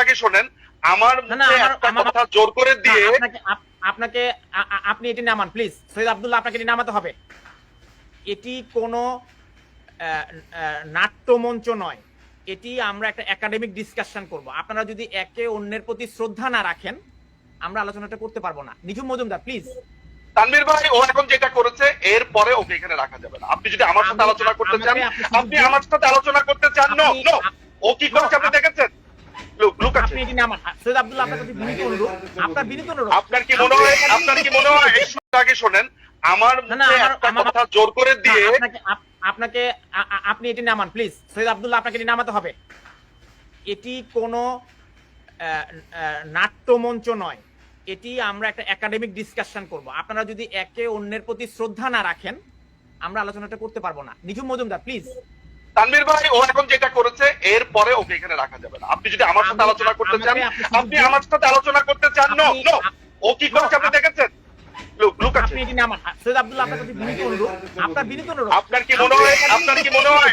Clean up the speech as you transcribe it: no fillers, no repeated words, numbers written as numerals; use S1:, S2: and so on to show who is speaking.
S1: আগে শোনেন, আমার মুখে একটা কথা জোর করে দিয়ে
S2: আপনাকে আপনি এটি নামান প্লিজ। সৈয়দ আব্দুল্লাহ, আপনাকে এটি নামাতে হবে। এটি কোনো নাট্যমঞ্চ নয়, এটি আমরা একটা একাডেমিক ডিসকাশন করব। আপনারা যদি একে অন্যের প্রতি শ্রদ্ধা না রাখেন, আমরা আলোচনাটা করতে পারবো না। নিঝুম মজুমদার প্লিজ।
S1: তানভীর ভাই, ও এখন যেটা করেছে এর পরে ওকে এখানে রাখা যাবে না। আপনি যদি আমার সাথে আলোচনা করতে চান, আপনি আমার সাথে আলোচনা করতে চান। নো নো, ও কি করছে আপনি দেখেছেন? লুক
S2: আপনি এটি নামান। সৈয়দ আব্দুল্লাহ, আপনার কাছে বিনীত অনুরোধ, আপনার বিনীত অনুরোধ।
S1: আপনার কি মনে হয় একটু আগে শোনেন, আমার মুখে একটা কথা জোর করে দিয়ে
S2: আপনাকে আপনি এটি নামান প্লিজ। সৈয়দ আব্দুল্লাহ, আপনাকে এটি নামাতে হবে। এটি কোনো নাট্যমঞ্চ নয়, এটি আমরা একটা একাডেমিক ডিসকাশন করব। আপনারা যদি একে অন্যের প্রতি শ্রদ্ধা না রাখেন, আমরা আলোচনাটা করতে পারবো না। নিঝুম মজুমদার প্লিজ।
S1: তানভীর ভাই, ও এখন যেটা করেছে এর পরে ওকে এখানে রাখা যাবে না। আপনি যদি আমার সাথে আলোচনা করতে চান, আপনি আমার সাথে আলোচনা করতে চান। নো নো, ও কি করছে আপনি দেখেছেন? লুক
S2: আপনি এটি নামান। সৈয়দ আব্দুল্লাহ, আপনার কাছে বিনীত অনুরোধ, আপনার বিনীত অনুরোধ।
S1: আপনার কি মনে হয়